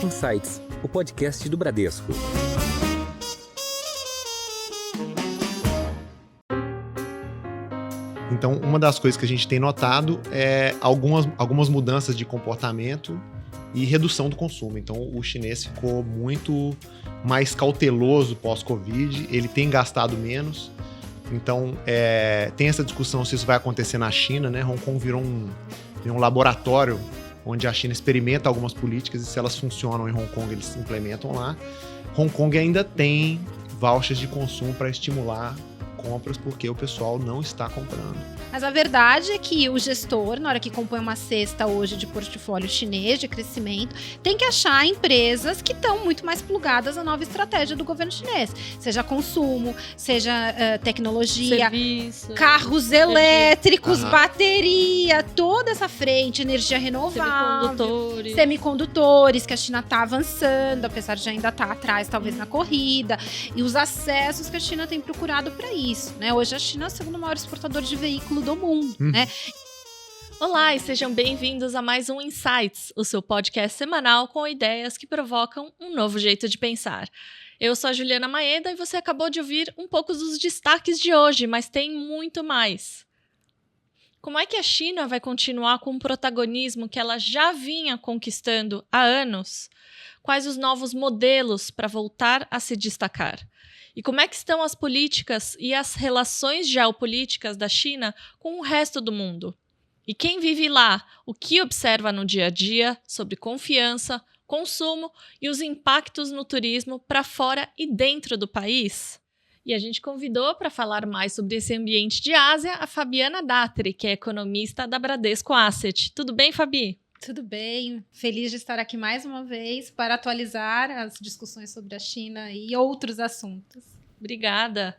Insights, o podcast do Bradesco. Então, uma das coisas que a gente tem notado é algumas mudanças de comportamento e redução do consumo. Então, o chinês ficou muito mais cauteloso pós-Covid, ele tem gastado menos. Então, tem essa discussão se isso vai acontecer na China, né? Hong Kong virou um laboratório onde a China experimenta algumas políticas e se elas funcionam em Hong Kong, eles implementam lá. Hong Kong ainda tem vouchers de consumo para estimular compras porque o pessoal não está comprando. Mas a verdade é que o gestor, na hora que compõe uma cesta hoje de portfólio chinês, de crescimento, tem que achar empresas que estão muito mais plugadas à nova estratégia do governo chinês. Seja consumo, seja tecnologia, serviço, carros elétricos, bateria, toda essa frente, energia renovável, semicondutores, que a China está avançando, apesar de ainda estar atrás, talvez, na corrida, e os acessos que a China tem procurado para isso, né? Hoje a China é o segundo maior exportador de veículo do mundo, né? Olá e sejam bem-vindos a mais um Insights, o seu podcast semanal com ideias que provocam um novo jeito de pensar. Eu sou a Juliana Maeda e você acabou de ouvir um pouco dos destaques de hoje, mas tem muito mais. Como é que a China vai continuar com o protagonismo que ela já vinha conquistando há anos? Quais os novos modelos para voltar a se destacar? E como é que estão as políticas e as relações geopolíticas da China com o resto do mundo? E quem vive lá, o que observa no dia a dia sobre confiança, consumo e os impactos no turismo para fora e dentro do país? E a gente convidou para falar mais sobre esse ambiente de Ásia a Fabiana Datri, que é economista da Bradesco Asset. Tudo bem, Fabi? Tudo bem, feliz de estar aqui mais uma vez para atualizar as discussões sobre a China e outros assuntos. Obrigada.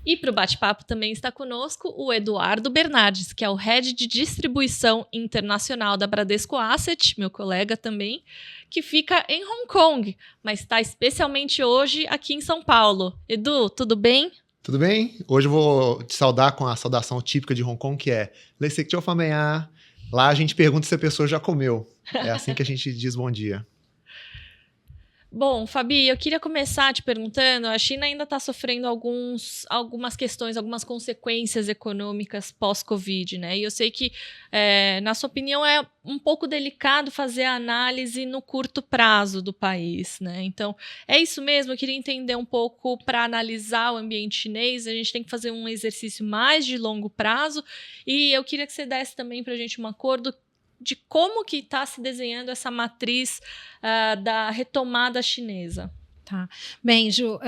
E para o bate-papo também está conosco o Eduardo Bernardes, que é o Head de Distribuição Internacional da Bradesco Asset, meu colega também, que fica em Hong Kong, mas está especialmente hoje aqui em São Paulo. Edu, tudo bem? Tudo bem? Hoje eu vou te saudar com a saudação típica de Hong Kong, que é Le Sek Chou Fa Mei A. Lá a gente pergunta se a pessoa já comeu. É assim que a gente diz bom dia. Bom, Fabi, eu queria começar te perguntando, a China ainda está sofrendo algumas questões, algumas consequências econômicas pós-Covid, né? E eu sei que, na sua opinião, é um pouco delicado fazer a análise no curto prazo do país, né? Então, é isso mesmo, eu queria entender um pouco, para analisar o ambiente chinês, a gente tem que fazer um exercício mais de longo prazo, e eu queria que você desse também para a gente uma cor de como que está se desenhando essa matriz da retomada chinesa. Tá. Bem, Ju,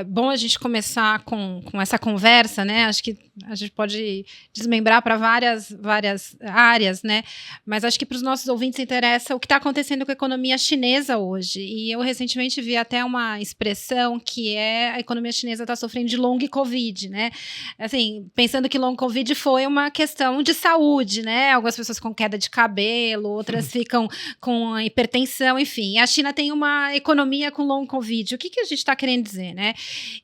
bom a gente começar com essa conversa, né? Acho que a gente pode desmembrar para várias áreas, né? Mas acho que para os nossos ouvintes interessa o que está acontecendo com a economia chinesa hoje. E eu recentemente vi até uma expressão que a economia chinesa está sofrendo de long Covid, né? Assim, pensando que long Covid foi uma questão de saúde, né? Algumas pessoas com queda de cabelo, outras ficam com hipertensão, enfim. A China tem uma economia com long Covid. O que a gente está querendo dizer, né?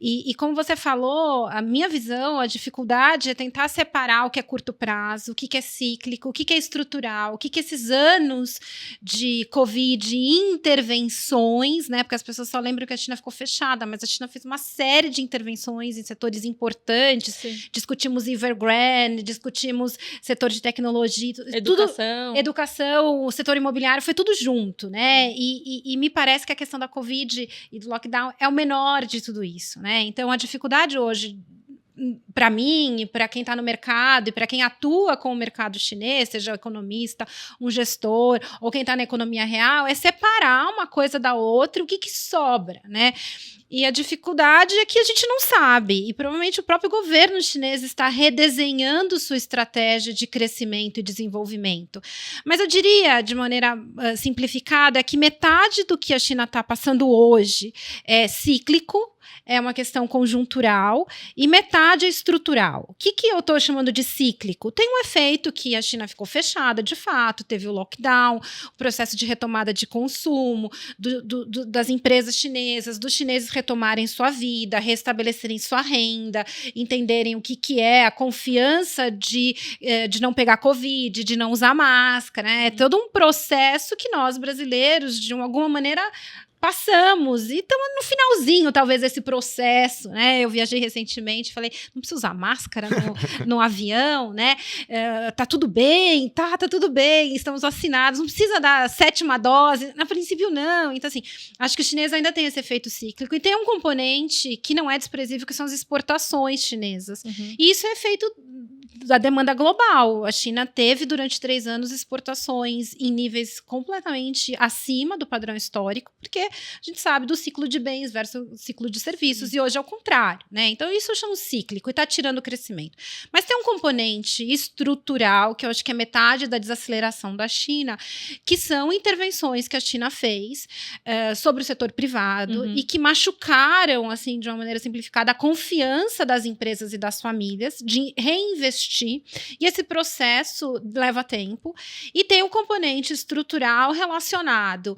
E como você falou, a minha visão, a dificuldade é tentar separar o que é curto prazo, o que é cíclico, o que é estrutural, o que esses anos de Covid e intervenções, né? Porque as pessoas só lembram que a China ficou fechada, mas a China fez uma série de intervenções em setores importantes. Sim. Discutimos Evergrande, discutimos setor de tecnologia, educação, o setor imobiliário, foi tudo junto, né? E me parece que a questão da Covid e do lockdown é o menor de tudo isso, né? Então, a dificuldade hoje, para mim, e para quem está no mercado, e para quem atua com o mercado chinês, seja um economista, um gestor, ou quem está na economia real, é separar uma coisa da outra, o que sobra, né? E a dificuldade é que a gente não sabe, e provavelmente o próprio governo chinês está redesenhando sua estratégia de crescimento e desenvolvimento. Mas eu diria, de maneira simplificada, que metade do que a China está passando hoje é cíclico, é uma questão conjuntural e metade é estrutural. O que eu estou chamando de cíclico? Tem um efeito que a China ficou fechada, de fato, teve o lockdown, o processo de retomada de consumo, das empresas chinesas, dos chineses retomarem sua vida, restabelecerem sua renda, entenderem o que é a confiança de não pegar Covid, de não usar máscara, né? É todo um processo que nós, brasileiros, de alguma maneira, passamos. E estamos no finalzinho, talvez, desse processo, né? Eu viajei recentemente, falei, não precisa usar máscara no avião, né? Tá tudo bem, tá tudo bem, estamos vacinados, não precisa dar 7ª dose. A princípio, não. Então, assim, acho que os chineses ainda têm esse efeito cíclico. E tem um componente que não é desprezível, que são as exportações chinesas. E isso é efeito da demanda global. A China teve, durante 3 anos, exportações em níveis completamente acima do padrão histórico, porque a gente sabe do ciclo de bens versus o ciclo de serviços, e hoje é o contrário, né? Então, isso eu chamo cíclico e está tirando o crescimento. Mas tem um componente estrutural, que eu acho que é metade da desaceleração da China, que são intervenções que a China fez sobre o setor privado e que machucaram, assim, de uma maneira simplificada, a confiança das empresas e das famílias de reinvestir. E esse processo leva tempo. E tem um componente estrutural relacionado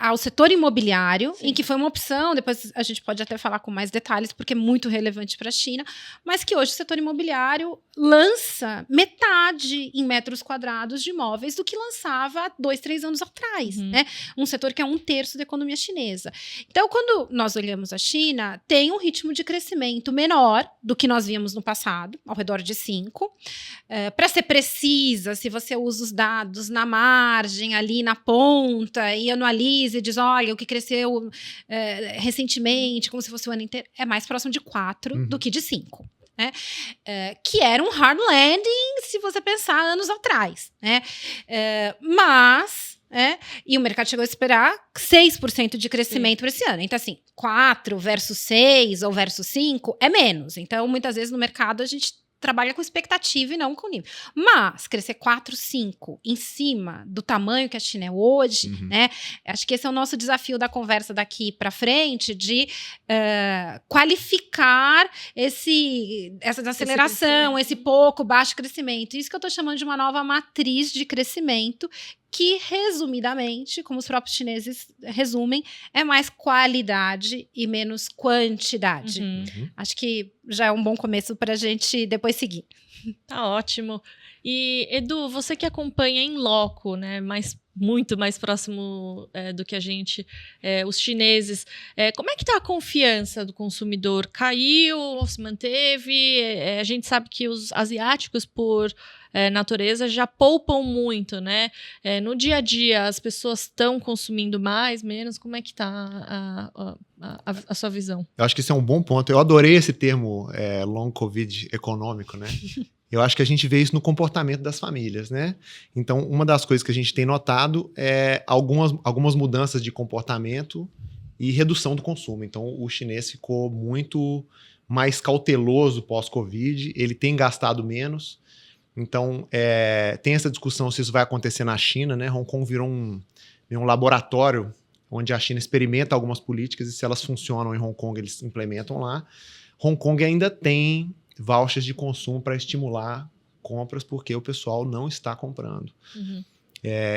ao setor imobiliário, em que foi uma opção, depois a gente pode até falar com mais detalhes, porque é muito relevante para a China, mas que hoje o setor imobiliário lança metade em metros quadrados de imóveis do que lançava há 2, 3 anos atrás, né? Um setor que é 1/3 da economia chinesa. Então, quando nós olhamos a China, tem um ritmo de crescimento menor do que nós víamos no passado, ao redor de 5. Para ser precisa, se você usa os dados na margem, ali na ponta, e analisa e diz, olha, o que cresceu recentemente, como se fosse o ano inteiro, é mais próximo de 4 do que de 5. Né? Que era um hard landing, se você pensar anos atrás. Né? E o mercado chegou a esperar 6% de crescimento para esse ano. Então, assim, 4 versus 6 ou versus 5 é menos. Então, muitas vezes no mercado a gente trabalha com expectativa e não com nível. Mas crescer 4, 5 em cima do tamanho que a China é hoje, né? Acho que esse é o nosso desafio da conversa daqui para frente, de qualificar essa desaceleração, esse pouco baixo crescimento. Isso que eu estou chamando de uma nova matriz de crescimento, que, resumidamente, como os próprios chineses resumem, é mais qualidade e menos quantidade. Acho que já é um bom começo para a gente depois seguir. Tá ótimo. E, Edu, você que acompanha em loco, né, muito mais próximo do que a gente, os chineses, como é que está a confiança do consumidor? Caiu ou se manteve? A gente sabe que os asiáticos, por natureza, já poupam muito, né? No dia a dia, as pessoas estão consumindo mais, menos? Como é que está a sua visão? Eu acho que isso é um bom ponto. Eu adorei esse termo long covid econômico, né? Eu acho que a gente vê isso no comportamento das famílias, né? Então, uma das coisas que a gente tem notado é algumas mudanças de comportamento e redução do consumo. Então, o chinês ficou muito mais cauteloso pós-Covid, ele tem gastado menos. Então, tem essa discussão se isso vai acontecer na China, né? Hong Kong virou um laboratório onde a China experimenta algumas políticas e se elas funcionam em Hong Kong, eles implementam lá. Hong Kong ainda tem vouchers de consumo para estimular compras, porque o pessoal não está comprando.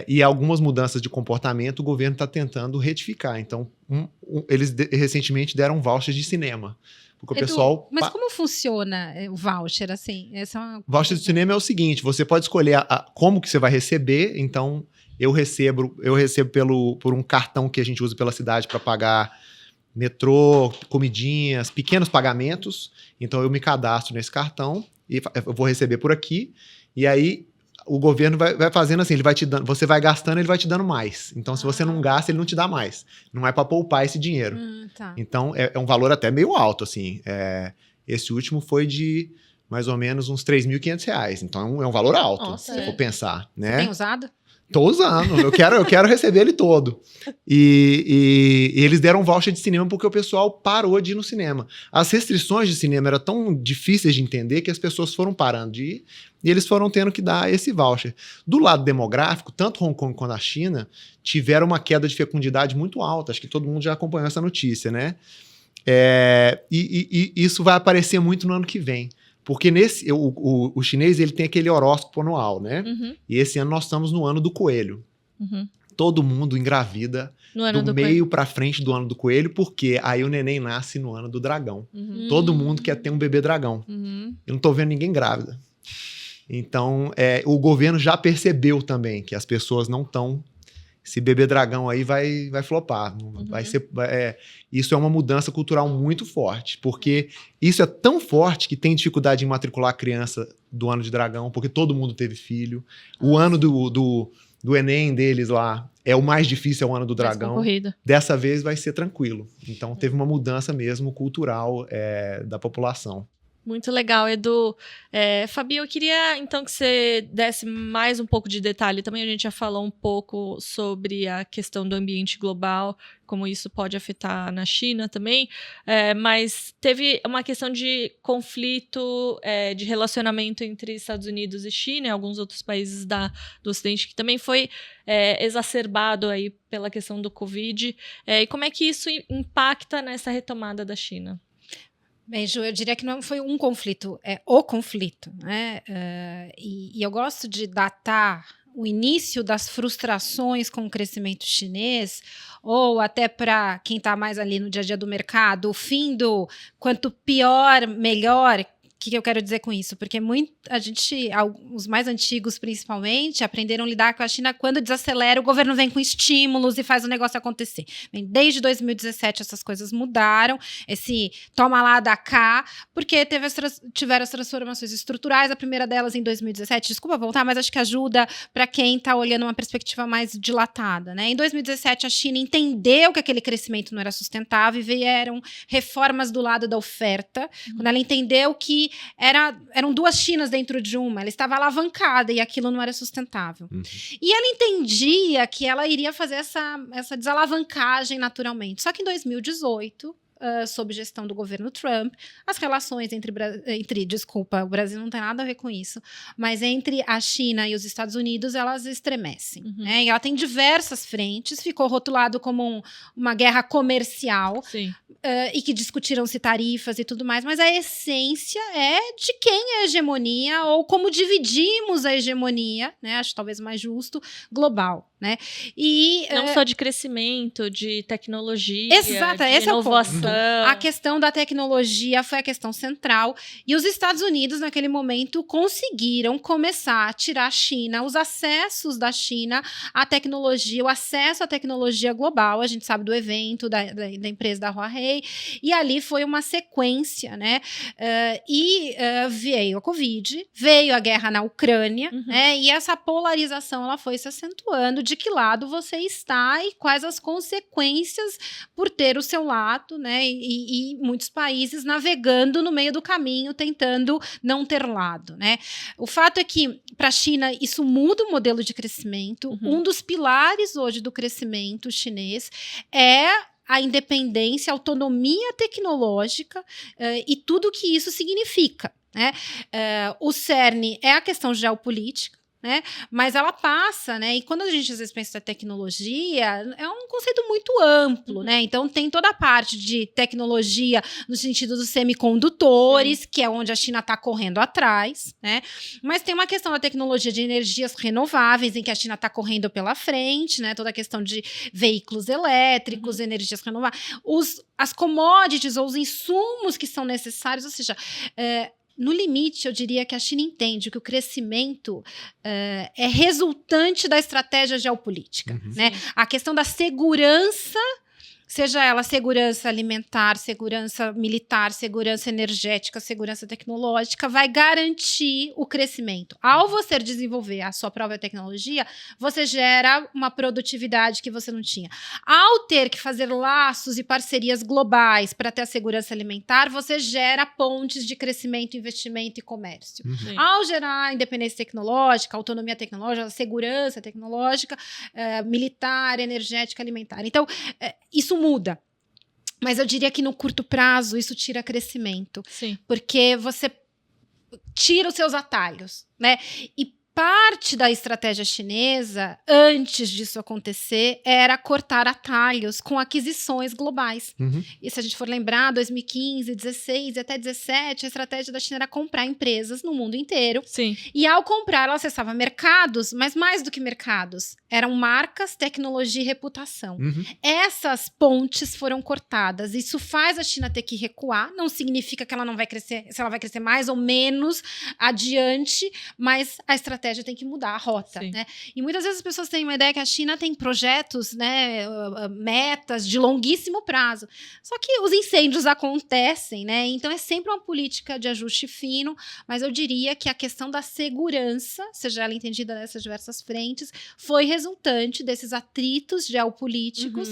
E algumas mudanças de comportamento o governo está tentando retificar. Então, eles recentemente deram vouchers de cinema. Porque Edu, o pessoal... Mas como funciona o voucher, assim? Voucher de cinema é o seguinte, você pode escolher como que você vai receber. Então, eu recebo por um cartão que a gente usa pela cidade para pagar metrô, comidinhas, pequenos pagamentos. Então, eu me cadastro nesse cartão e eu vou receber por aqui. E aí, o governo vai fazendo assim, ele vai te dando, você vai gastando, ele vai te dando mais. Então, se você não gasta, ele não te dá mais. Não é para poupar esse dinheiro. Tá. Então, é um valor até meio alto, assim. Esse último foi de mais ou menos uns R$3.500. Então, é um valor alto, Nossa, se for pensar, né? Você tem usado? Tô usando, eu quero receber ele todo. E eles deram voucher de cinema porque o pessoal parou de ir no cinema. As restrições de cinema eram tão difíceis de entender que as pessoas foram parando de ir e eles foram tendo que dar esse voucher. Do lado demográfico, tanto Hong Kong quanto a China tiveram uma queda de fecundidade muito alta. Acho que todo mundo já acompanhou essa notícia, né? E isso vai aparecer muito no ano que vem. Porque o chinês ele tem aquele horóscopo anual, né? Uhum. E esse ano nós estamos no ano do coelho. Uhum. Todo mundo engravida do meio para frente do ano do coelho, porque aí o neném nasce no ano do dragão. Uhum. Todo mundo quer ter um bebê dragão. Uhum. Eu não tô vendo ninguém grávida. Então, o governo já percebeu também que as pessoas não estão... Esse bebê dragão aí vai flopar. Uhum. Isso é uma mudança cultural muito forte, porque isso é tão forte que tem dificuldade em matricular a criança do ano de dragão, porque todo mundo teve filho. O ano do Enem deles lá é o mais difícil, é o ano do dragão. Dessa vez vai ser tranquilo. Então teve uma mudança mesmo cultural da população. Muito legal, Edu. Fabi, eu queria então que você desse mais um pouco de detalhe. Também a gente já falou um pouco sobre a questão do ambiente global, como isso pode afetar na China também, mas teve uma questão de conflito, de relacionamento entre Estados Unidos e China e alguns outros países do Ocidente, que também foi exacerbado aí pela questão do Covid. E como é que isso impacta nessa retomada da China? Bem, Ju, eu diria que não foi um conflito, é o conflito, né? E eu gosto de datar o início das frustrações com o crescimento chinês, ou até para quem está mais ali no dia a dia do mercado, o fim do quanto pior, melhor. O que eu quero dizer com isso? Porque os mais antigos principalmente, aprenderam a lidar com a China quando desacelera, o governo vem com estímulos e faz o negócio acontecer. Bem, desde 2017 essas coisas mudaram, esse toma lá, dá cá, porque tiveram as transformações estruturais, a primeira delas em 2017, desculpa voltar, mas acho que ajuda para quem está olhando uma perspectiva mais dilatada, né? Em 2017 a China entendeu que aquele crescimento não era sustentável e vieram reformas do lado da oferta, quando ela entendeu que eram duas Chinas dentro de uma, ela estava alavancada e aquilo não era sustentável. Uhum. E ela entendia que ela iria fazer essa desalavancagem naturalmente. Só que em 2018, sob gestão do governo Trump, as relações desculpa, o Brasil não tem nada a ver com isso, mas entre a China e os Estados Unidos, elas estremecem. Uhum. Né? E ela tem diversas frentes, ficou rotulado como uma guerra comercial, e que discutiram-se tarifas e tudo mais, mas a essência é de quem é a hegemonia ou como dividimos a hegemonia, né? Acho talvez mais justo, global. Né? E, não só de crescimento, de tecnologia, exato, de inovação. A questão da tecnologia foi a questão central. E os Estados Unidos, naquele momento, conseguiram começar a tirar a China, os acessos da China à tecnologia, o acesso à tecnologia global. A gente sabe do evento da empresa da Huawei. E ali foi uma sequência, né? Veio a Covid, veio a guerra na Ucrânia, né? E essa polarização ela foi se acentuando de que lado você está e quais as consequências por ter o seu lado, né? E muitos países navegando no meio do caminho, tentando não ter lado, né? O fato é que, para a China, isso muda o modelo de crescimento. Um dos pilares hoje do crescimento chinês é a independência, a autonomia tecnológica e tudo que isso significa, né? O cerne é a questão geopolítica, né? Mas ela passa, né? E quando a gente às vezes pensa em tecnologia, é um conceito muito amplo, né? Então tem toda a parte de tecnologia no sentido dos semicondutores, que é onde a China está correndo atrás, né? Mas tem uma questão da tecnologia de energias renováveis, em que a China está correndo pela frente, né? Toda a questão de veículos elétricos, energias renováveis, as commodities ou os insumos que são necessários, ou seja, no limite, eu diria que a China entende que o crescimento é resultante da estratégia geopolítica. Né? A questão da segurança seja ela segurança alimentar, segurança militar, segurança energética, segurança tecnológica, vai garantir o crescimento. Ao você desenvolver a sua própria tecnologia, você gera uma produtividade que você não tinha. Ao ter que fazer laços e parcerias globais para ter a segurança alimentar, você gera pontes de crescimento, investimento e comércio. Sim. Ao gerar independência tecnológica, autonomia tecnológica, segurança tecnológica, militar, energética, alimentar. Então, isso muda. Mas eu diria que no curto prazo isso tira crescimento. Sim. Porque você tira os seus atalhos, né? E parte da estratégia chinesa, antes disso acontecer, era cortar atalhos com aquisições globais. E se a gente for lembrar, 2015, 16 e até 17, a estratégia da China era comprar empresas no mundo inteiro. Sim. E ao comprar, ela acessava mercados, mas mais do que mercados, eram marcas, tecnologia e reputação. Essas pontes foram cortadas. Isso faz a China ter que recuar. Não significa que ela não vai crescer, se ela vai crescer mais ou menos adiante, mas a estratégia tem que mudar a rota, né? E muitas vezes as pessoas têm uma ideia que a China tem projetos, né, metas de longuíssimo prazo. Só que os incêndios acontecem, né? Então é sempre uma política de ajuste fino, mas eu diria que a questão da segurança, seja ela entendida nessas diversas frentes, foi resultante desses atritos geopolíticos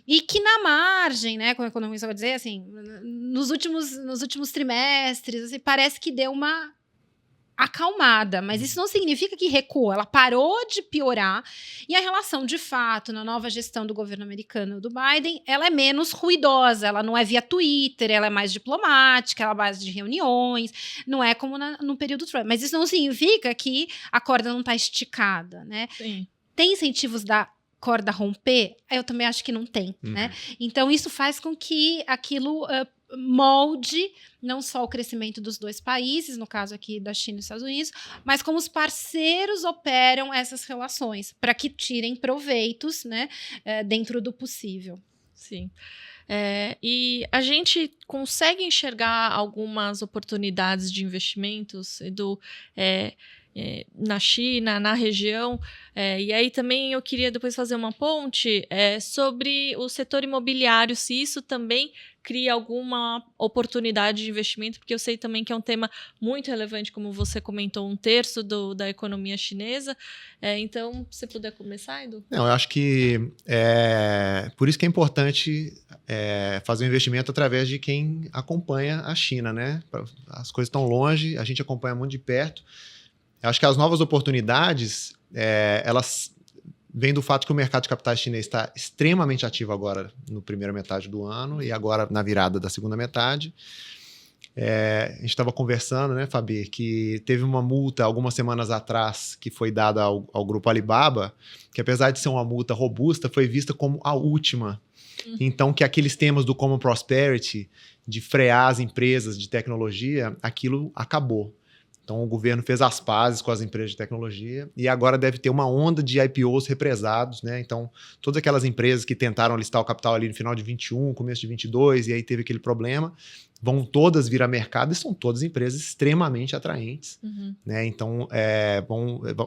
e que na margem, né, como a economista vai dizer, assim, nos últimos trimestres, assim, parece que deu uma acalmada, mas isso não significa que recuou, ela parou de piorar e a relação, de fato, na nova gestão do governo americano do Biden, ela é menos ruidosa, ela não é via Twitter, ela é mais diplomática, ela é base de reuniões, não é como no período Trump, mas isso não significa que a corda não está esticada, né? Sim. Tem incentivos da corda romper? Eu também acho que não tem, né? Então isso faz com que aquilo molde não só o crescimento dos dois países, no caso aqui da China e dos Estados Unidos, mas como os parceiros operam essas relações, para que tirem proveitos, né, dentro do possível. Sim. E a gente consegue enxergar algumas oportunidades de investimentos, Edu, na China, na região, e aí também eu queria depois fazer uma ponte sobre o setor imobiliário, se isso também cria alguma oportunidade de investimento, porque eu sei também que é um tema muito relevante, como você comentou, 1/3 da economia chinesa. Então, se você puder começar, Edu? Não, eu acho que por isso que é importante fazer um investimento através de quem acompanha a China, né? As coisas estão longe, a gente acompanha muito de perto. Eu acho que as novas oportunidades, elas vêm do fato que o mercado de capitais chinês está extremamente ativo agora no primeira metade do ano e agora na virada da segunda metade. A gente estava conversando, né, Fabi, que teve uma multa algumas semanas atrás que foi dada ao grupo Alibaba, que apesar de ser uma multa robusta, foi vista como a última. Então, que aqueles temas do Common Prosperity, de frear as empresas de tecnologia, aquilo acabou. Então, o governo fez as pazes com as empresas de tecnologia e agora deve ter uma onda de IPOs represados, né? Então, todas aquelas empresas que tentaram listar o capital ali no final de 21, começo de 22, e aí teve aquele problema, vão todas vir a mercado e são todas empresas extremamente atraentes, né? Então,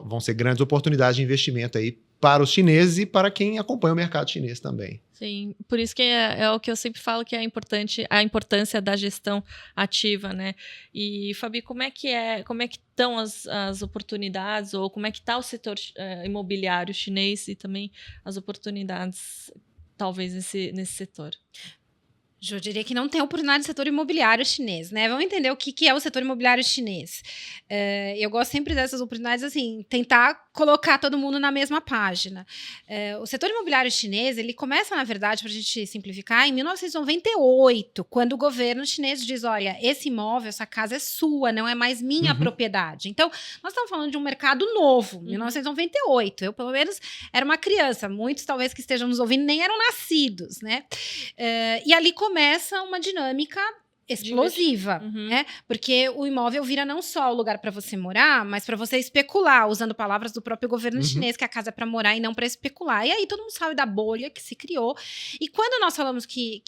vão ser grandes oportunidades de investimento aí para os chineses e para quem acompanha o mercado chinês também. Sim, por isso que é o que eu sempre falo que é importante, a importância da gestão ativa, né? E, Fabi, como é que estão as oportunidades, ou como é que está o setor imobiliário chinês e também as oportunidades, talvez, nesse setor? Eu diria que não tem oportunidade no setor imobiliário chinês, né? Vamos entender o que é o setor imobiliário chinês. Eu gosto sempre dessas oportunidades, assim, tentar colocar todo mundo na mesma página. O setor imobiliário chinês, ele começa, na verdade, para a gente simplificar, em 1998, quando o governo chinês diz, olha, esse imóvel, essa casa é sua, não é mais minha propriedade. Então, nós estamos falando de um mercado novo, 1998. Eu, pelo menos, era uma criança. Muitos, talvez, que estejam nos ouvindo, nem eram nascidos, né? E ali começa uma dinâmica explosiva, né? Porque o imóvel vira não só o lugar para você morar, mas para você especular, usando palavras do próprio governo chinês, que a casa é para morar e não para especular. E aí todo mundo sabe da bolha que se criou. E quando nós falamos que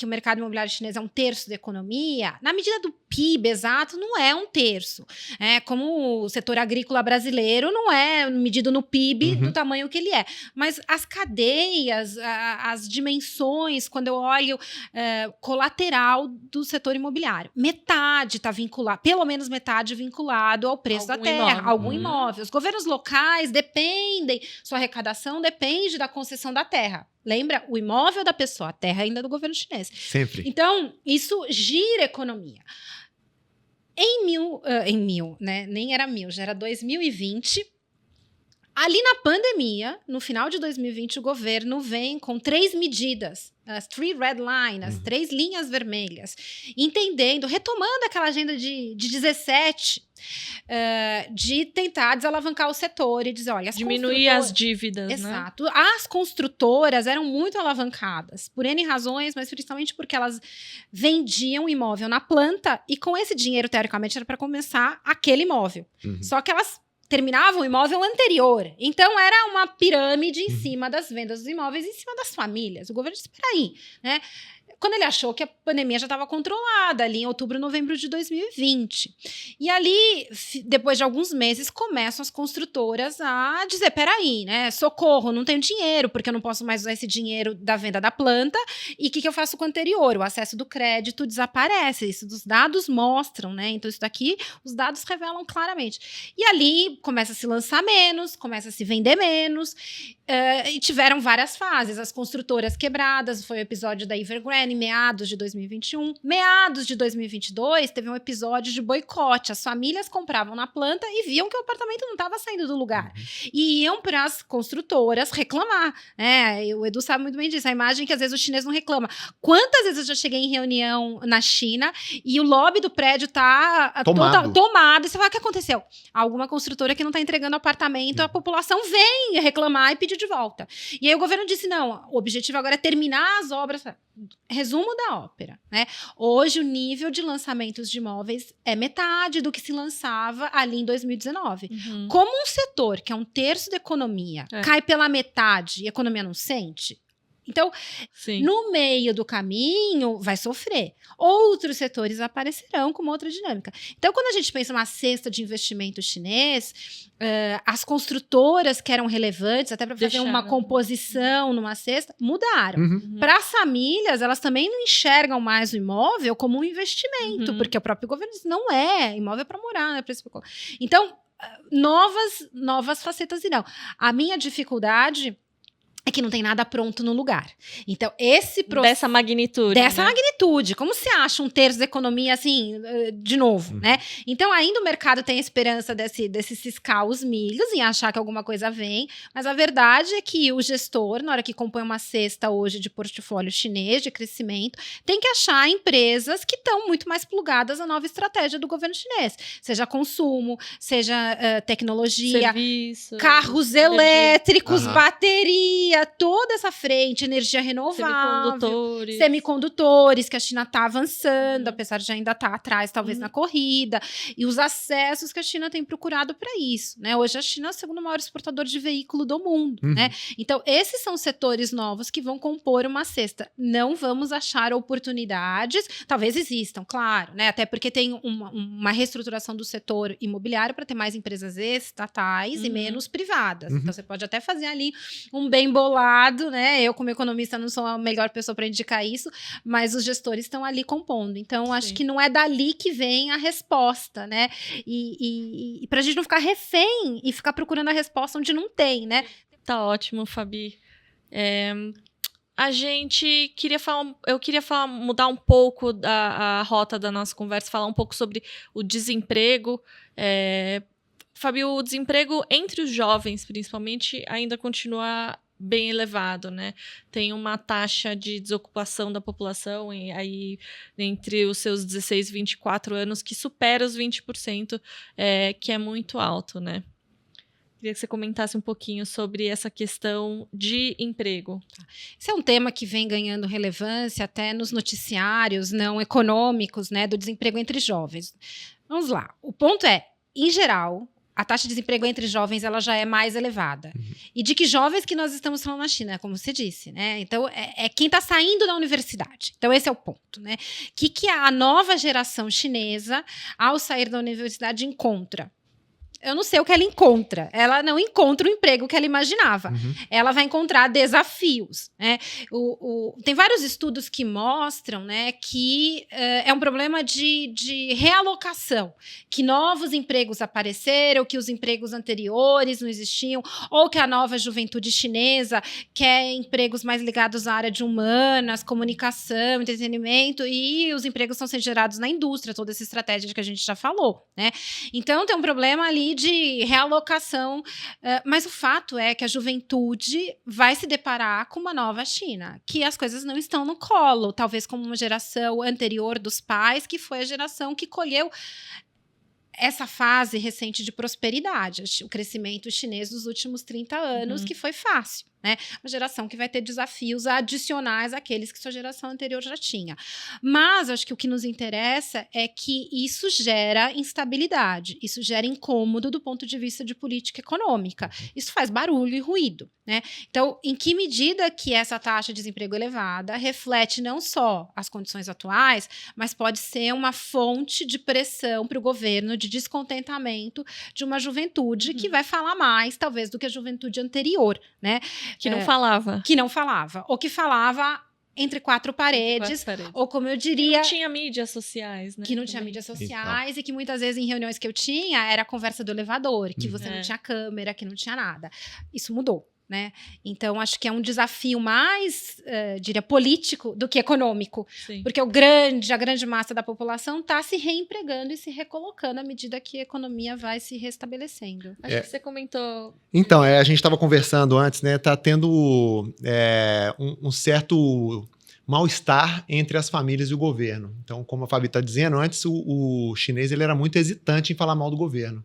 o mercado imobiliário chinês é 1/3 da economia, na medida do PIB exato, não é 1/3. Como o setor agrícola brasileiro não é medido no PIB do tamanho que ele é. Mas as cadeias, as dimensões, quando eu olho colateral do setor imobiliário, metade está vinculado, pelo menos metade vinculado ao preço da terra, algum imóvel. Os governos locais dependem, sua arrecadação depende da concessão da terra. Lembra? O imóvel da pessoa, a terra ainda é do governo chinês. Sempre. Então, isso gira a economia. Né? Nem era 1000, já era 2020. Ali na pandemia, no final de 2020, o governo vem com 3 medidas, as 3 red lines, as 3 linhas vermelhas, entendendo, retomando aquela agenda de 17, de tentar desalavancar o setor e dizer, olha, diminuir as dívidas, exato. Né? As construtoras eram muito alavancadas, por N razões, mas principalmente porque elas vendiam o imóvel na planta e com esse dinheiro, teoricamente, era para começar aquele imóvel. Só que elas terminavam o imóvel anterior. Então, era uma pirâmide em cima das vendas dos imóveis, em cima das famílias. O governo disse, espera aí, né? Quando ele achou que a pandemia já estava controlada, ali em outubro, novembro de 2020. E ali, depois de alguns meses, começam as construtoras a dizer, peraí, né, socorro, não tenho dinheiro, porque eu não posso mais usar esse dinheiro da venda da planta, e o que eu faço com o anterior? O acesso do crédito desaparece, isso os dados mostram, né, então isso daqui, os dados revelam claramente. E ali, começa a se lançar menos, começa a se vender menos, e tiveram várias fases, as construtoras quebradas, foi o episódio da Evergrande, em meados de 2021. Meados de 2022, teve um episódio de boicote. As famílias compravam na planta e viam que o apartamento não estava saindo do lugar. E iam para as construtoras reclamar. O Edu sabe muito bem disso. A imagem que às vezes o chinês não reclama. Quantas vezes eu já cheguei em reunião na China e o lobby do prédio está tomado. E você fala, o que aconteceu? Alguma construtora que não está entregando apartamento, a população vem reclamar e pedir de volta. E aí o governo disse, não, o objetivo agora é terminar as obras. Resumo da ópera, né? Hoje o nível de lançamentos de imóveis é metade do que se lançava ali em 2019. Como um setor que é 1/3 da economia cai pela metade e a economia não sente, então, no meio do caminho, vai sofrer. Outros setores aparecerão com uma outra dinâmica. Então, quando a gente pensa numa cesta de investimento chinês, as construtoras que eram relevantes, até para fazer uma composição numa cesta, mudaram. Para as famílias, elas também não enxergam mais o imóvel como um investimento, porque o próprio governo diz, não é, imóvel é para morar, não é para especular. Então, novas facetas irão. A minha dificuldade é que não tem nada pronto no lugar. Então, esse processo... Dessa magnitude. Dessa magnitude. Como se acha 1/3 da economia, assim, de novo, né? Então, ainda o mercado tem a esperança desse ciscar os milhos em achar que alguma coisa vem, mas a verdade é que o gestor, na hora que compõe uma cesta hoje de portfólio chinês, de crescimento, tem que achar empresas que estão muito mais plugadas à nova estratégia do governo chinês. Seja consumo, seja tecnologia, serviço, carros elétricos, bateria, toda essa frente, energia renovável, semicondutores, que a China está avançando, apesar de ainda estar atrás, talvez, na corrida, e os acessos que a China tem procurado para isso, né? Hoje a China é o segundo maior exportador de veículo do mundo, né? Então, esses são setores novos que vão compor uma cesta. Não vamos achar oportunidades, talvez existam, claro, né? Até porque tem uma reestruturação do setor imobiliário para ter mais empresas estatais e menos privadas. Então, você pode até fazer ali um bem bolado, né? Eu, como economista, não sou a melhor pessoa para indicar isso, mas os gestores estão ali compondo. Então, acho que não é dali que vem a resposta, né? E para a gente não ficar refém e ficar procurando a resposta onde não tem, né? Tá ótimo, Fabi. A gente mudar um pouco a rota da nossa conversa, falar um pouco sobre o desemprego. Fabi, o desemprego entre os jovens, principalmente, ainda continua bem elevado, né? Tem uma taxa de desocupação da população aí entre os seus 16 e 24 anos que supera os 20%, que é muito alto, né? Queria que você comentasse um pouquinho sobre essa questão de emprego. Esse é um tema que vem ganhando relevância até nos noticiários não econômicos, né, do desemprego entre jovens. Vamos lá. O ponto é, em geral, a taxa de desemprego entre jovens ela já é mais elevada. E de que jovens que nós estamos falando na China, como você disse, né? Então, é quem está saindo da universidade. Então, esse é o ponto, né? Que a nova geração chinesa, ao sair da universidade, encontra? Eu não sei o que ela encontra. Ela não encontra o emprego que ela imaginava. Ela vai encontrar desafios, né? Tem vários estudos que mostram, né, que é um problema de realocação, que novos empregos apareceram, que os empregos anteriores não existiam, ou que a nova juventude chinesa quer empregos mais ligados à área de humanas, comunicação, entretenimento, e os empregos estão sendo gerados na indústria, toda essa estratégia que a gente já falou, né? Então, tem um problema ali de realocação, mas o fato é que a juventude vai se deparar com uma nova China, que as coisas não estão no colo, talvez como uma geração anterior dos pais, que foi a geração que colheu essa fase recente de prosperidade, o crescimento chinês dos últimos 30 anos, que foi fácil, né? Uma geração que vai ter desafios adicionais àqueles que sua geração anterior já tinha. Mas acho que o que nos interessa é que isso gera instabilidade, isso gera incômodo do ponto de vista de política econômica. Isso faz barulho e ruído, né? Então, em que medida que essa taxa de desemprego elevada reflete não só as condições atuais, mas pode ser uma fonte de pressão para o governo, de descontentamento de uma juventude que vai falar mais, talvez, do que a juventude anterior, né? Que não falava. Que não falava. Ou que falava entre quatro paredes. Ou como eu diria... Que não tinha mídias sociais, né? Que não tinha mídias sociais e que muitas vezes em reuniões que eu tinha era a conversa do elevador, que você não tinha câmera, que não tinha nada. Isso mudou, né? Então, acho que é um desafio mais, diria, político do que econômico. Sim. Porque a grande massa da população está se reempregando e se recolocando à medida que a economia vai se restabelecendo. Acho que você comentou... Então, a gente estava conversando antes, né? Tá tendo um certo mal-estar entre as famílias e o governo. Então, como a Fabi está dizendo, antes o chinês ele era muito hesitante em falar mal do governo.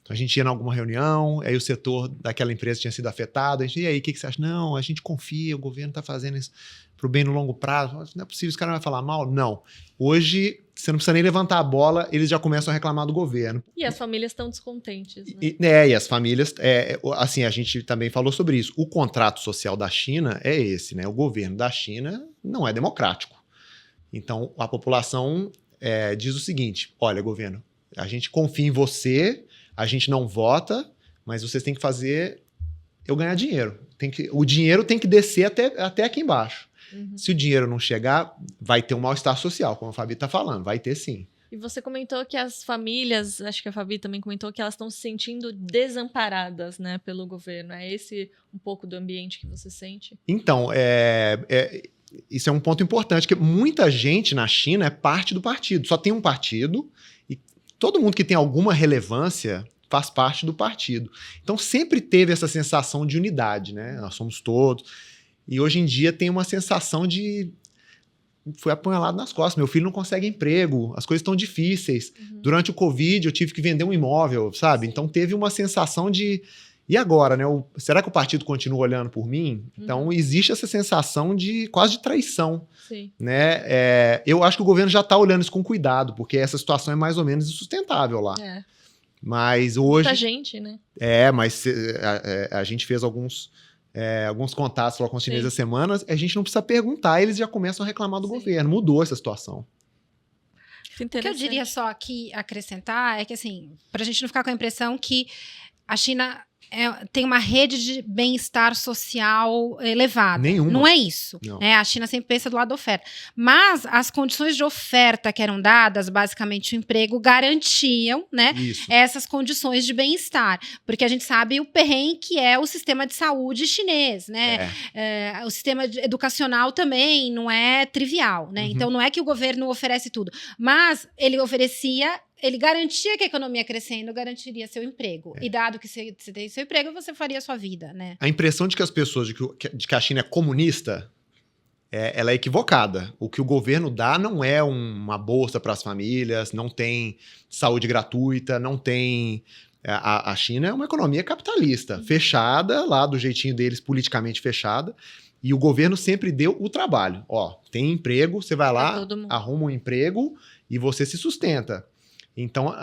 A gente ia em alguma reunião, aí o setor daquela empresa tinha sido afetado. A gente, e aí, o que você acha? Não, a gente confia, o governo está fazendo isso para o bem no longo prazo. Não é possível, esse cara vai falar mal? Não. Hoje, você não precisa nem levantar a bola, eles já começam a reclamar do governo. E as famílias estão descontentes, né? E as famílias... assim, a gente também falou sobre isso. O contrato social da China é esse, né? O governo da China não é democrático. Então, a população diz o seguinte, olha, governo, a gente confia em você... A gente não vota, mas vocês têm que fazer eu ganhar dinheiro. O dinheiro tem que descer até aqui embaixo. Se o dinheiro não chegar, vai ter um mal-estar social, como a Fabi está falando. Vai ter sim. E você comentou que as famílias, acho que a Fabi também comentou que elas estão se sentindo desamparadas, né, pelo governo. É esse um pouco do ambiente que você sente? Então, isso é um ponto importante, que muita gente na China é parte do partido. Só tem um partido e todo mundo que tem alguma relevância faz parte do partido. Então, sempre teve essa sensação de unidade, né? Nós somos todos. E hoje em dia tem uma sensação de... Fui apunhalado nas costas. Meu filho não consegue emprego. As coisas estão difíceis. Durante o Covid, eu tive que vender um imóvel, sabe? Então, teve uma sensação de... E agora, né? Será que o partido continua olhando por mim? Então, existe essa sensação de quase de traição. Sim. Né? Eu acho que o governo já está olhando isso com cuidado, porque essa situação é mais ou menos insustentável lá. Mas hoje... Muita gente, né? Mas a gente fez alguns contatos lá com os chineses essa semana, a gente não precisa perguntar, eles já começam a reclamar do governo. Mudou essa situação. O que eu diria só aqui acrescentar é que, assim, para a gente não ficar com a impressão que a China tem uma rede de bem-estar social elevada. Nenhuma. Não é isso. Não. A China sempre pensa do lado da oferta. Mas as condições de oferta que eram dadas, basicamente o emprego, garantiam, né, essas condições de bem-estar. Porque a gente sabe o perrengue que é o sistema de saúde chinês, né? O sistema educacional também não é trivial, né? Então não é que o governo oferece tudo. Mas ele oferecia... Ele garantia que a economia crescendo garantiria seu emprego. E dado que você tem seu emprego, você faria a sua vida, né? A impressão de que as pessoas, de que a China é comunista, ela é equivocada. O que o governo dá não é uma bolsa para as famílias, não tem saúde gratuita, não tem A China é uma economia capitalista, fechada, lá do jeitinho deles, politicamente fechada, e o governo sempre deu o trabalho. Ó, tem emprego, você vai lá, arruma um emprego e você se sustenta. Então,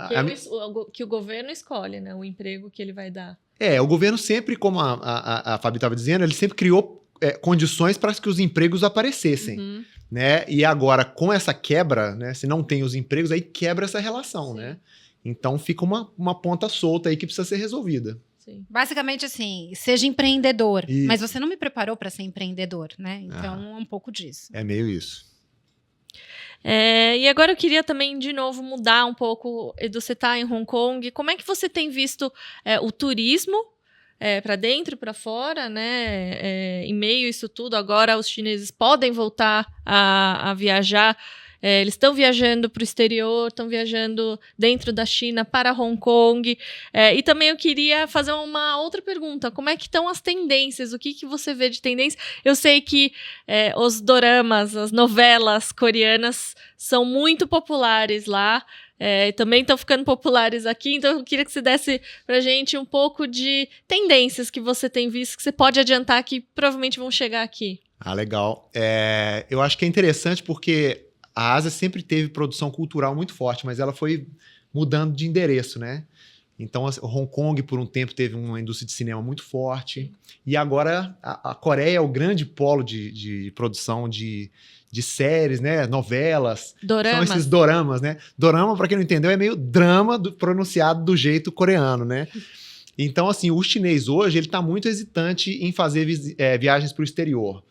que o governo escolhe, né? O emprego que ele vai dar. O governo sempre, como a Fabi estava dizendo, ele sempre criou condições para que os empregos aparecessem. Né? E agora, com essa quebra, né? Se não tem os empregos, aí quebra essa relação, né? Então fica uma ponta solta aí que precisa ser resolvida. Sim. Basicamente assim, seja empreendedor. Isso. Mas você não me preparou para ser empreendedor, né? Então é um pouco disso. É meio isso. E agora eu queria também, de novo, mudar um pouco. Edu, você está em Hong Kong. Como é que você tem visto o turismo para dentro e para fora, né? Em meio a isso tudo, agora os chineses podem voltar a viajar. Eles estão viajando para o exterior, estão viajando dentro da China para Hong Kong. E também eu queria fazer uma outra pergunta. Como é que estão as tendências? O que você vê de tendência? Eu sei que os doramas, as novelas coreanas são muito populares lá. Também estão ficando populares aqui. Então eu queria que você desse para a gente um pouco de tendências que você tem visto, que você pode adiantar que provavelmente vão chegar aqui. Legal. Eu acho que é interessante porque a Ásia sempre teve produção cultural muito forte, mas ela foi mudando de endereço, né? Então, Hong Kong, por um tempo, teve uma indústria de cinema muito forte. E agora, a Coreia é o grande polo de produção de séries, né? Novelas. Doramas. São esses doramas, né? Dorama, para quem não entendeu, é meio drama pronunciado do jeito coreano, né? Então, assim, o chinês hoje, ele está muito hesitante em fazer viagens para o exterior.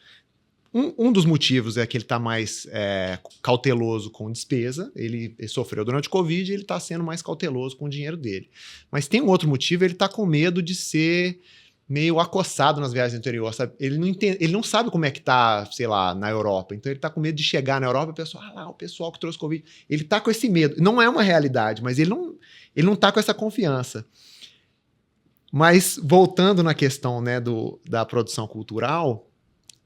Um dos motivos é que ele está mais cauteloso com despesa. Ele sofreu durante o Covid e ele está sendo mais cauteloso com o dinheiro dele. Mas tem um outro motivo, ele está com medo de ser meio acossado nas viagens interior, sabe? Ele não sabe como é que tá, sei lá, na Europa. Então ele está com medo de chegar na Europa e o pessoal, lá, o pessoal que trouxe Covid. Ele está com esse medo. Não é uma realidade, mas ele não está com essa confiança. Mas voltando na questão, né, da produção cultural,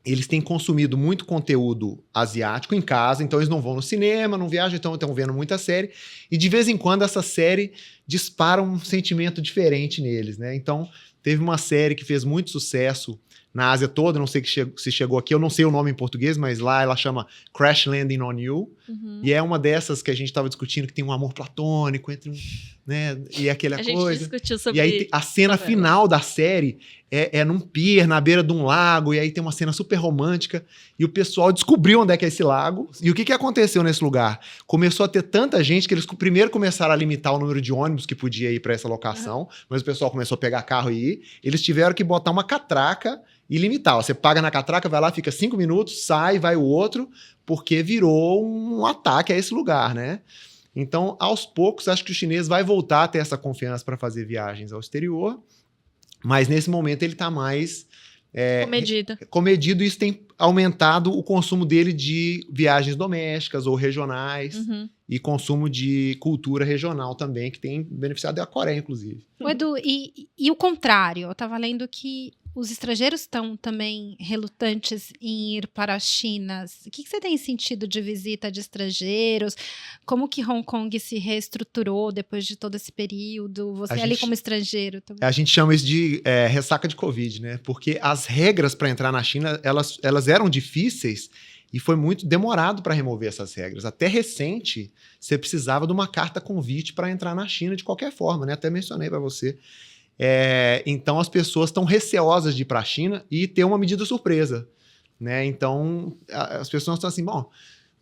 eles têm consumido muito conteúdo asiático em casa, então eles não vão no cinema, não viajam, então estão vendo muita série, e de vez em quando essa série dispara um sentimento diferente neles, né? Então, teve uma série que fez muito sucesso na Ásia toda, não sei se chegou aqui, eu não sei o nome em português, mas lá ela chama Crash Landing on You, e é uma dessas que a gente estava discutindo, que tem um amor platônico entre né, e aquela coisa. A gente discutiu sobre E aí a cena final da série é num pier, na beira de um lago, e aí tem uma cena super romântica, e o pessoal descobriu onde é que é esse lago. E o que aconteceu nesse lugar? Começou a ter tanta gente que eles primeiro começaram a limitar o número de ônibus que podia ir para essa locação, mas o pessoal começou a pegar carro e ir. Eles tiveram que botar uma catraca e limitar. Você paga na catraca, vai lá, fica 5 minutos, sai, vai o outro, porque virou um ataque a esse lugar, né? Então, aos poucos, acho que o chinês vai voltar a ter essa confiança para fazer viagens ao exterior, mas nesse momento ele está mais comedido, e isso tem aumentado o consumo dele de viagens domésticas ou regionais, e consumo de cultura regional também, que tem beneficiado a Coreia, inclusive. Edu, e o contrário? Eu estava lendo que os estrangeiros estão também relutantes em ir para a China. O que você tem sentido de visita de estrangeiros? Como que Hong Kong se reestruturou depois de todo esse período? Você ali como estrangeiro também. A gente chama isso de ressaca de Covid, né? Porque as regras para entrar na China, elas eram difíceis e foi muito demorado para remover essas regras. Até recente, você precisava de uma carta convite para entrar na China de qualquer forma, né? Até mencionei para você. Então as pessoas estão receosas de ir para a China e ter uma medida surpresa, né? Então as pessoas estão assim, bom,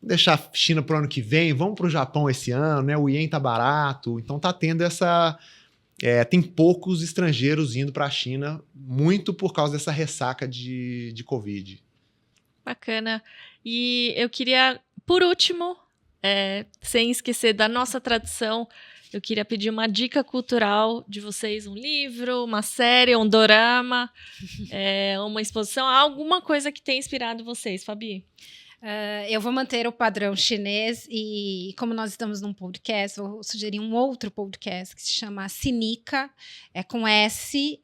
vou deixar a China para o ano que vem, vamos para o Japão esse ano, né? O Ien tá barato, então tá tendo tem poucos estrangeiros indo para a China, muito por causa dessa ressaca de Covid. Bacana. E eu queria, por último, sem esquecer da nossa tradição, eu queria pedir uma dica cultural de vocês, um livro, uma série, um dorama, uma exposição, alguma coisa que tenha inspirado vocês, Fabi. Eu vou manter o padrão chinês e, como nós estamos num podcast, vou sugerir um outro podcast que se chama Sinica, é com S-I-N-I-C-A,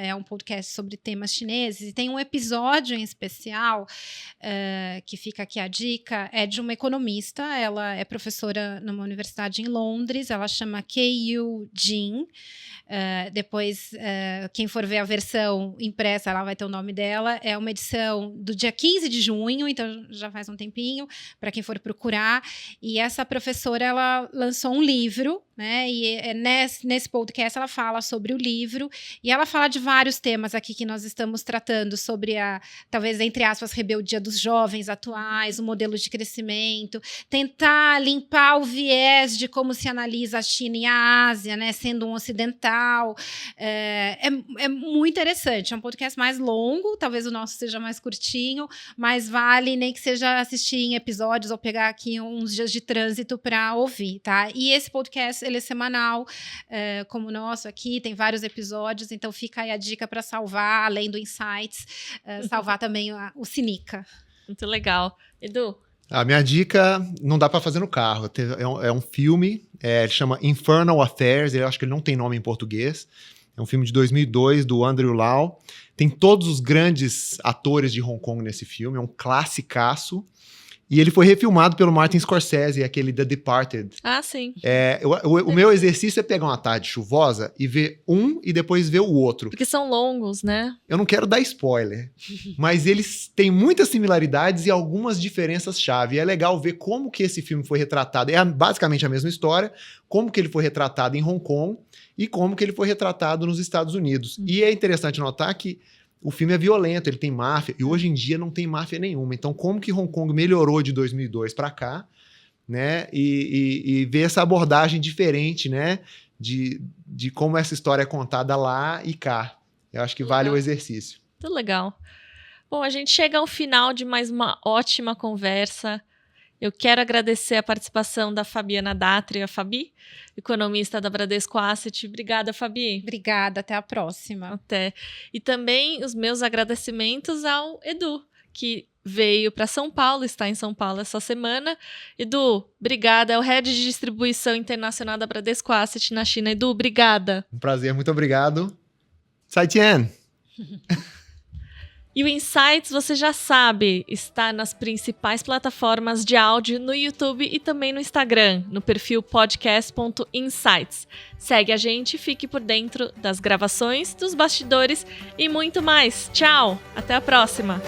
é um podcast sobre temas chineses, e tem um episódio em especial, que fica aqui a dica, é de uma economista, ela é professora numa universidade em Londres, ela chama Keiyu Jin. Depois, quem for ver a versão impressa, ela vai ter o nome dela. É uma edição do dia 15 de junho, então já faz um tempinho, para quem for procurar. E essa professora, ela lançou um livro, né? E nesse podcast ela fala sobre o livro, e ela fala de vários temas aqui que nós estamos tratando, sobre talvez, entre aspas, rebeldia dos jovens atuais, o modelo de crescimento, tentar limpar o viés de como se analisa a China e a Ásia, né? Sendo um ocidental. É muito interessante, é um podcast mais longo, talvez o nosso seja mais curtinho, mas vale nem que seja assistir em episódios ou pegar aqui uns dias de trânsito para ouvir, tá? E esse podcast, ele é semanal, como o nosso aqui, tem vários episódios, então fica aí a dica para salvar, além do Insights, salvar também o Sinica. Muito legal. Edu? A minha dica não dá para fazer no carro. É um filme, ele chama Infernal Affairs, eu acho que ele não tem nome em português. É um filme de 2002, do Andrew Lau. Tem todos os grandes atores de Hong Kong nesse filme, é um classicaço. E ele foi refilmado pelo Martin Scorsese, aquele The Departed. Ah, sim. O meu exercício é pegar uma tarde chuvosa e ver um e depois ver o outro. Porque são longos, né? Eu não quero dar spoiler, mas eles têm muitas similaridades e algumas diferenças-chave. É legal ver como que esse filme foi retratado. É basicamente a mesma história, como que ele foi retratado em Hong Kong e como que ele foi retratado nos Estados Unidos. E é interessante notar que o filme é violento, ele tem máfia, e hoje em dia não tem máfia nenhuma. Então, como que Hong Kong melhorou de 2002 para cá, né? E ver essa abordagem diferente, né? De como essa história é contada lá e cá. Eu acho que vale o exercício. Muito legal. Bom, a gente chega ao final de mais uma ótima conversa. Eu quero agradecer a participação da Fabiana Datri, a Fabi, economista da Bradesco Asset. Obrigada, Fabi. Obrigada, até a próxima. Até. E também os meus agradecimentos ao Edu, que veio para São Paulo, está em São Paulo essa semana. Edu, obrigada. É o Head de Distribuição Internacional da Bradesco Asset na China. Edu, obrigada. Um prazer, muito obrigado. Zaijian. E o Insights, você já sabe, está nas principais plataformas de áudio, no YouTube e também no Instagram, no perfil podcast.insights. Segue a gente e fique por dentro das gravações, dos bastidores e muito mais. Tchau, até a próxima!